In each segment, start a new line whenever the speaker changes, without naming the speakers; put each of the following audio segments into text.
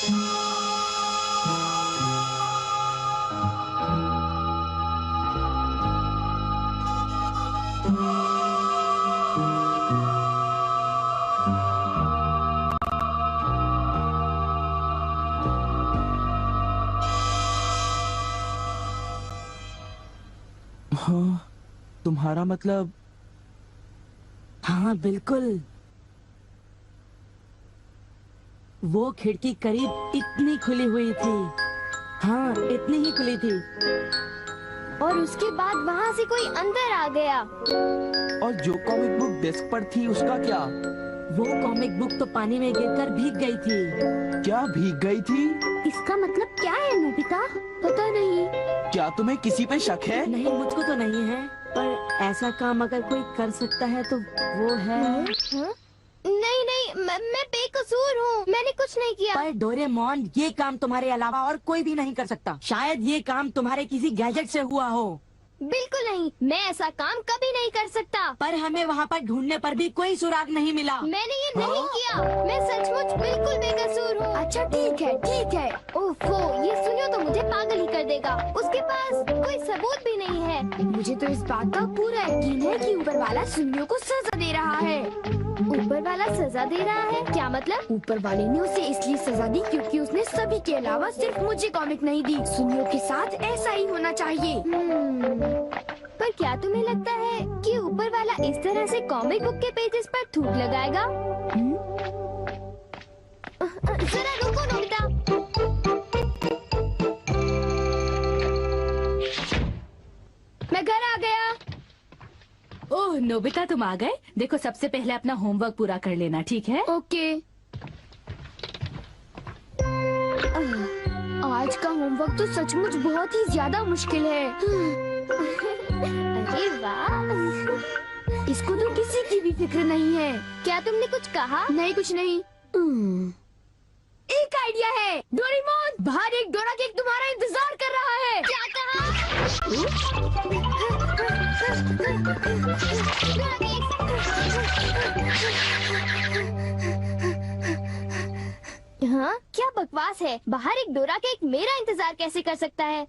हाँ, तुम्हारा मतलब?
हाँ बिल्कुल, वो खिड़की करीब इतनी खुली हुई थी। हाँ, इतनी ही खुली थी।
और उसके बाद वहाँ से कोई अंदर आ गया।
और जो कॉमिक बुक डेस्क पर थी उसका क्या?
वो कॉमिक बुक तो पानी में गिरकर भीग गई थी।
क्या भीग गई थी?
इसका मतलब क्या है नोबिता? पता नहीं।
क्या तुम्हें किसी पे शक है?
नहीं, मुझको तो नहीं है, पर ऐसा काम अगर कोई कर सकता है तो वो है।
नहीं नहीं, मैं बेकसूर हूँ, मैंने कुछ नहीं किया।
पर डोरेमोन, ये काम तुम्हारे अलावा और कोई भी नहीं कर सकता। शायद ये काम तुम्हारे किसी गैजेट से हुआ हो।
बिल्कुल नहीं, मैं ऐसा काम कभी नहीं कर सकता।
पर हमें वहाँ पर ढूंढने पर भी कोई सुराग नहीं मिला।
मैंने ये नहीं किया, मैं सचमुच बिल्कुल बेकसूर हूँ। अच्छा ठीक है ठीक है। ओफो, ये सुनियो तो मुझे पागल ही कर देगा। उसके पास कोई सबूत भी नहीं है। मुझे तो इस बात का पूरा यकीन है कि ऊपर वाला सुनियो को सजा दे रहा है। ऊपर वाला सजा दे रहा है? क्या मतलब? ऊपर वाले ने उसे इसलिए सजा दी क्योंकि उसने सभी के अलावा सिर्फ मुझे कॉमिक नहीं दी। सुनियो के साथ ऐसा ही होना चाहिए। पर क्या तुम्हें लगता है कि ऊपर वाला इस तरह से कॉमिक बुक के पेजेस पर थूक लगाएगा? जरा रुको नोबिता। मैं घर आ गया।
ओह नोबिता, तुम आ गए। देखो, सबसे पहले अपना होमवर्क पूरा कर लेना, ठीक है?
ओके। आज का होमवर्क तो सचमुच बहुत ही ज्यादा मुश्किल है। अरे वाह, इसको तो किसी की भी फिक्र नहीं है। क्या तुमने कुछ कहा? नहीं, कुछ नहीं। एक आइडिया है। डोरेमोन, बाहर एक डोरा केक तुम्हारा इंतजार कर रहा है। क्या कहा? हाँ, क्या बकवास है। बाहर एक डोरा केक मेरा इंतजार कैसे कर सकता है?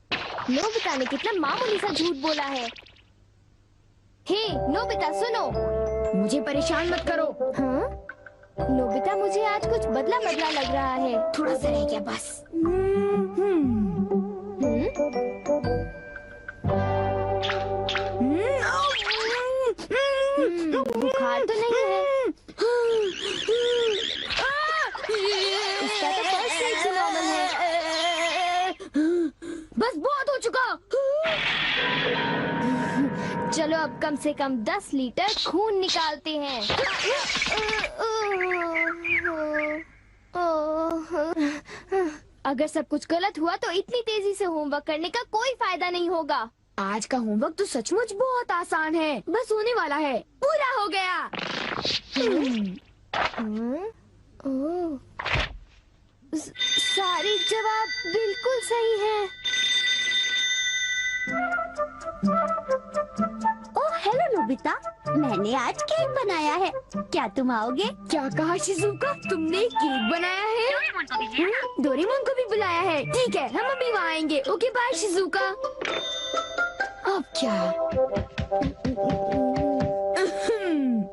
नोबिता ने कितना मामूली सा झूठ बोला है। हे नोबिता, सुनो। मुझे परेशान मत करो। हाँ? नोबिता, मुझे आज कुछ बदला बदला लग रहा है। थोड़ा सा रह गया बस। बुखार तो नहीं है? इसका तो फर्स्ट एड से नॉर्मल है। बस बहुत हो चुका। चलो अब कम से कम 10 लीटर खून निकालते हैं। अगर सब कुछ गलत हुआ तो इतनी तेजी से होमवर्क करने का कोई फायदा नहीं होगा। आज का होमवर्क तो सचमुच बहुत आसान है, बस होने वाला है। पूरा हो गया। सारे जवाब बिल्कुल सही हैं।
ओह हेलो नोबिता, मैंने आज केक बनाया है, क्या तुम आओगे?
क्या कहा शिजुका? तुमने केक बनाया है? डोरेमोन को भी बुलाया है। ठीक है, हम अभी वहाँ आएंगे। Okay bye Shizuka. अब क्या?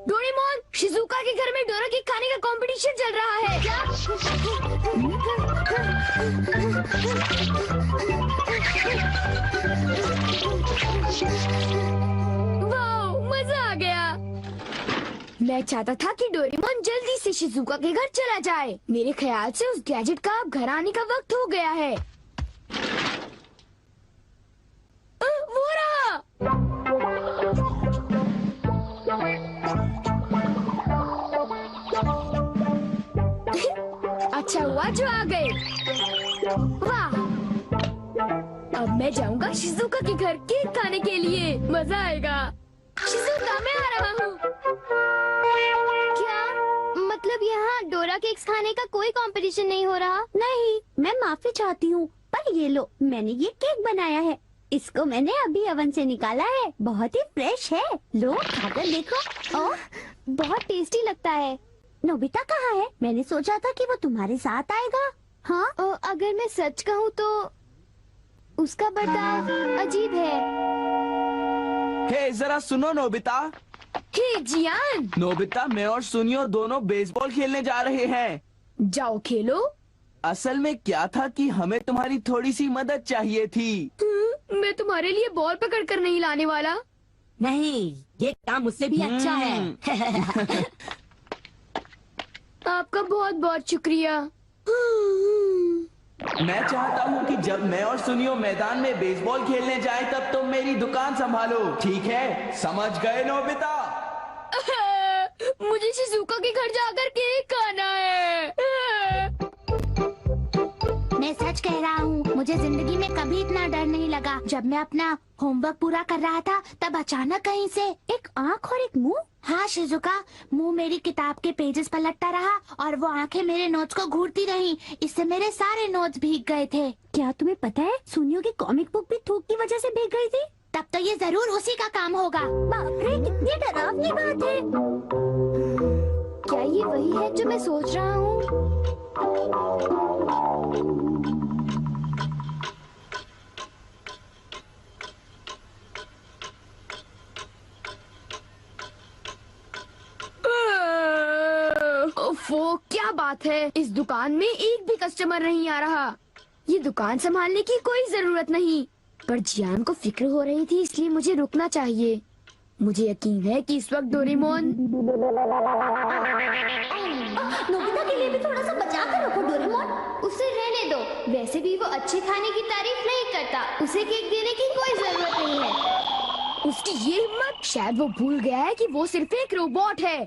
डोरेमोन, शिजुका के घर में डोरा केक खाने का कंपटीशन चल रहा है। क्या? वाह, मजा आ गया। मैं चाहता था कि डोरेमोन जल्दी से शिजुका के घर चला जाए। मेरे ख्याल से उस गैजेट का अब घर आने का वक्त हो गया है। वो रहा। अच्छा हुआ जो आ गए। वाह, अब मैं जाऊंगा शिजुका के घर केक खाने के लिए। मजा आएगा। शिजुका, मैं आ रहा हूँ। क्या मतलब यहाँ डोरा केक्स खाने का कोई कंपटीशन नहीं हो रहा?
नहीं, मैं माफी चाहती हूँ, पर ये लो, मैंने ये केक बनाया है। इसको मैंने अभी ओवन से निकाला है, बहुत ही फ्रेश है। लो खाकर देखो।
ओह, बहुत टेस्टी लगता है।
नोबिता कहाँ है? मैंने सोचा था कि वो तुम्हारे साथ आएगा। हाँ?
अगर मैं सच कहूँ तो उसका बर्ताव अजीब है।
हे जरा सुनो नोबिता।
हे जियान,
नोबिता, मैं और सुनियो दोनों बेसबॉल खेलने जा रहे हैं।
जाओ खेलो।
असल में क्या था कि हमें तुम्हारी थोड़ी सी मदद चाहिए थी।
मैं तुम्हारे लिए बॉल पकड़ कर नहीं लाने वाला।
नहीं, ये काम मुझसे भी अच्छा है।
आपका बहुत बहुत शुक्रिया।
मैं चाहता हूँ कि जब मैं और सुनियो मैदान में बेसबॉल खेलने जाएं तब तुम मेरी दुकान संभालो, ठीक है? समझ गए नोबिता?
मुझे शिजुका के घर जाकर केक खाना है।
मैं सच कह रहा हूँ, मुझे जिंदगी में कभी इतना डर नहीं लगा। जब मैं अपना होमवर्क पूरा कर रहा था तब अचानक कहीं से एक आँख और एक मुंह। हाँ शिजुका, मुंह मेरी किताब के पेजेस पलटता रहा और वो आंखें मेरे नोट्स को घूरती रहीं। इससे मेरे सारे नोट्स भीग गए थे। क्या तुम्हें पता है, सुनियो की कॉमिक बुक भी थूक की वजह से भीग गई थी? तब तो ये जरूर उसी का काम होगा। बाप रे, कितनी डरावनी बात है।
क्या ये वही है जो मैं सोच रहा हूँ? ओफो, क्या बात है, इस दुकान में एक भी कस्टमर नहीं आ रहा। ये दुकान संभालने की कोई जरूरत नहीं, पर जियान को फिक्र हो रही थी, इसलिए मुझे रुकना चाहिए। मुझे यकीन है कि इस वक्त डोरेमोन।
नोबिता के लिए भी थोड़ा सा बचा कर रखो डोरेमोन।
उसे रहने दो, वैसे भी वो अच्छे खाने की तारीफ नहीं करता। उसे केक देने की कोई जरूरत नहीं है। उसकी ये हिम्मत, शायद वो भूल गया है कि वो सिर्फ एक रोबोट है।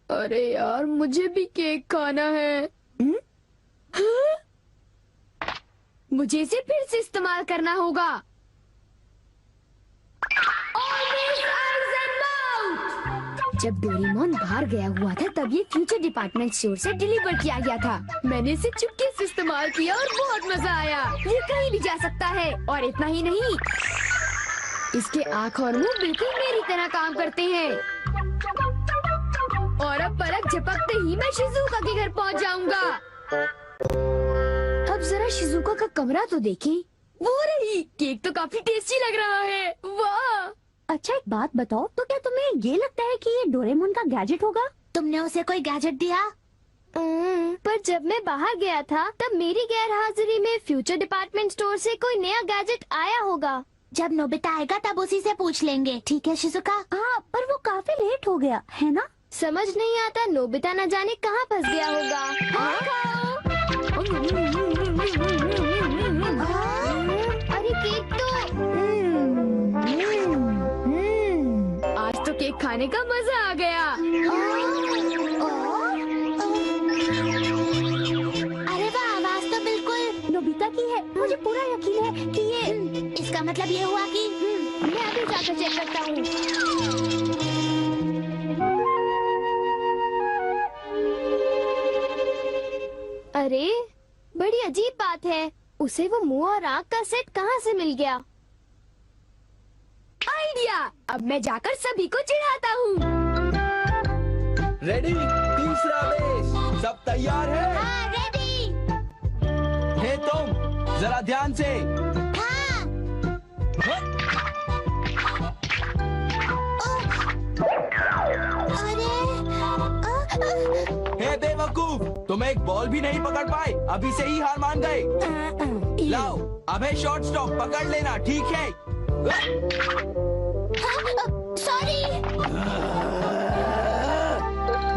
अरे यार, मुझे भी केक खाना है। हाँ? मुझे इसे फिर से इस्तेमाल करना होगा। जब डोरेमोन बाहर गया हुआ था तब ये फ्यूचर डिपार्टमेंट स्टोर से डिलीवर किया गया था। मैंने इसे चुपके से इस्तेमाल किया और बहुत मजा आया। ये कहीं भी जा सकता है, और इतना ही नहीं, इसके आँख और मुंह बिल्कुल मेरी तरह काम करते हैं। और अब पलक झपकते ही मैं शिजुका के घर पहुंच जाऊंगा। अब जरा शिजुका का कमरा तो देखें। वो रही, केक तो काफी टेस्टी लग रहा है। वाह!
अच्छा एक बात बताओ, तो क्या तुम्हें ये लगता है कि ये डोरेमोन का गैजेट होगा? तुमने उसे कोई गैजेट दिया?
पर जब मैं बाहर गया था तब मेरी गैर हाजिरी में फ्यूचर डिपार्टमेंट स्टोर से कोई नया गैजेट आया होगा।
जब नोबिता आएगा तब उसी से पूछ लेंगे, ठीक है शिजुका? हाँ, पर वो काफी लेट हो गया है ना?
समझ नहीं आता, नोबिता न जाने कहाँ फंस गया होगा। अरे केक तो आज तो केक खाने का मजा आ गया।
अरे वाह, आवाज तो बिल्कुल नोबिता की है। मुझे पूरा यकीन है कि ये इसका मतलब ये हुआ कि
मैं अभी जाकर चेक करता हूँ। अरे बड़ी अजीब बात है, उसे वो मुंह और आँख का सेट कहाँ से मिल गया? आइडिया! अब मैं जाकर सभी को चिढ़ाता हूँ।
रेडी? तीसरा बेस, सब तैयार है?
हाँ, रेडी।
हे तुम, जरा ध्यान से। हे बेवकूफ, तुम एक बॉल भी नहीं पकड़ पाए, अभी से ही हार मान गए। लाओ, अबे शॉर्ट स्टॉप पकड़ लेना, ठीक है?
सॉरी।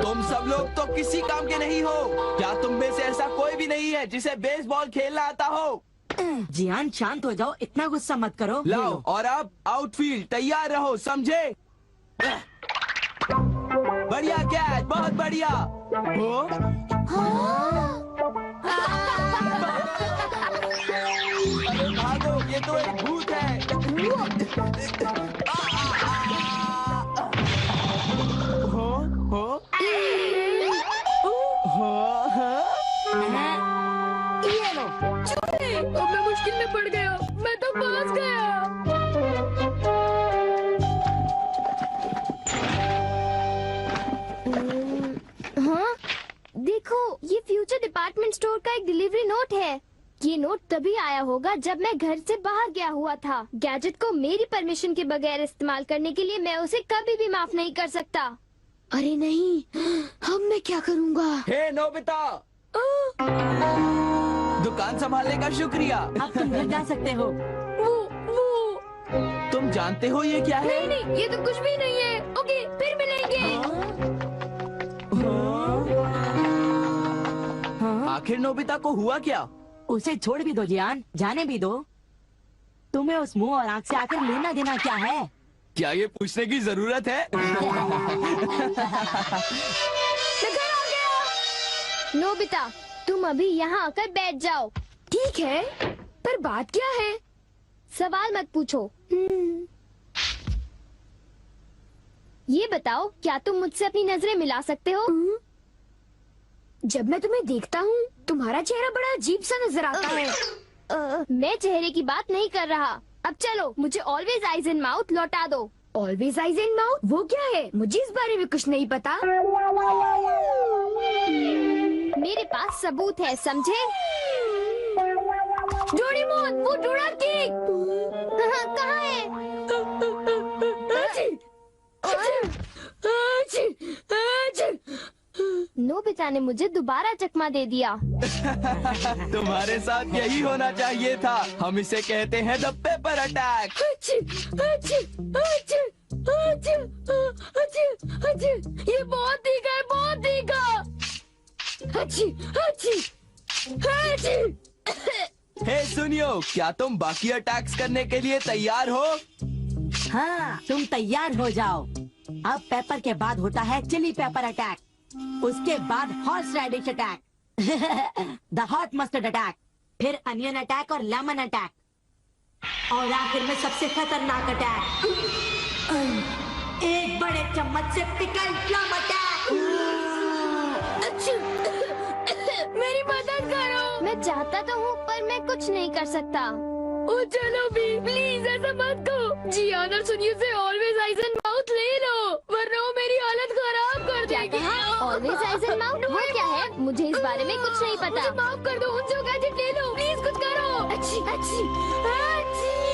तुम सब लोग तो किसी काम के नहीं हो। क्या तुम में से ऐसा कोई भी नहीं है जिसे बेसबॉल खेलना आता हो?
जियान शांत हो जाओ, इतना गुस्सा मत करो।
लाओ, और अब आउटफील्ड तैयार रहो, समझे? बढ़िया कैच, बहुत बढ़िया। हो? अरे भागो, ये तो एक भूत है।
ये लो।
अब मैं मुश्किल में पड़ गया, मैं तो फंस गया। हाँ, देखो, ये फ्यूचर डिपार्टमेंट स्टोर का एक डिलीवरी नोट है। ये नोट तभी आया होगा जब मैं घर से बाहर गया हुआ था। गैजेट को मेरी परमिशन के बगैर इस्तेमाल करने के लिए मैं उसे कभी भी माफ नहीं कर सकता। अरे नहीं, अब मैं क्या करूँगा?
हे नोबिता, दुकान संभालने का शुक्रिया।
अब तुम घर जा सकते हो।
वो
तुम जानते हो ये क्या है?
नहीं, ये तो कुछ भी नहीं है। ओके, फिर मिलेंगे।
आखिर नोबिता को हुआ क्या?
उसे छोड़ भी दो जियान, जाने भी दो। तुम्हें उस मुंह और आंख से आखिर लेना देना क्या है?
क्या ये पूछने की जरूरत है?
मैं घर आ गया। नोबिता, तुम अभी यहाँ आकर बैठ जाओ। ठीक है, पर बात क्या है? सवाल मत पूछो। ये बताओ, क्या तुम मुझसे अपनी नजरें मिला सकते हो? जब मैं तुम्हें देखता हूँ, तुम्हारा चेहरा बड़ा अजीब सा नजर आता है। मैं चेहरे की बात नहीं कर रहा। अब चलो, मुझे ऑलवेज आइज इन माउथ लौटा दो। Always eyes in mouth? वो क्या है? मुझे इस बारे में कुछ नहीं पता। मेरे पास सबूत है, समझे? डोरेमोन, वो डोरा केक कहाँ है? नोबिता ने मुझे दोबारा चकमा दे दिया।
तुम्हारे साथ यही होना चाहिए था। हम इसे कहते हैं द पेपर अटैक।
ये बहुत तीखा है, बहुत तीखा।
हे सुनियो, क्या तुम बाकी अटैक्स करने के लिए तैयार हो?
हाँ, तुम तैयार हो जाओ। अब पेपर के बाद होता है चिली पेपर अटैक, उसके बाद horseradish attack, the hot mustard attack, फिर अनियन अटैक और लेमन अटैक, और आखिर में सबसे खतरनाक अटैक, एक बड़े चम्मच से पिकल प्लम अटैक।
मेरी मदद करो। मैं चाहता तो हूँ, पर मैं कुछ नहीं कर सकता। ओ चलो भी, प्लीज ऐसा मत करो। जियान और सुनियो से ऑलवेज आइज एंड माउथ ले लो, वरना वो मेरी हालत खराब कर देगी। ऑलवेज आइज एंड माउथ वो क्या है? मुझे इस बारे में कुछ नहीं पता। मुझे माफ कर दो, उनसे गैजेट ले लो, प्लीज कुछ करो। अच्छी अच्छी अच्छी।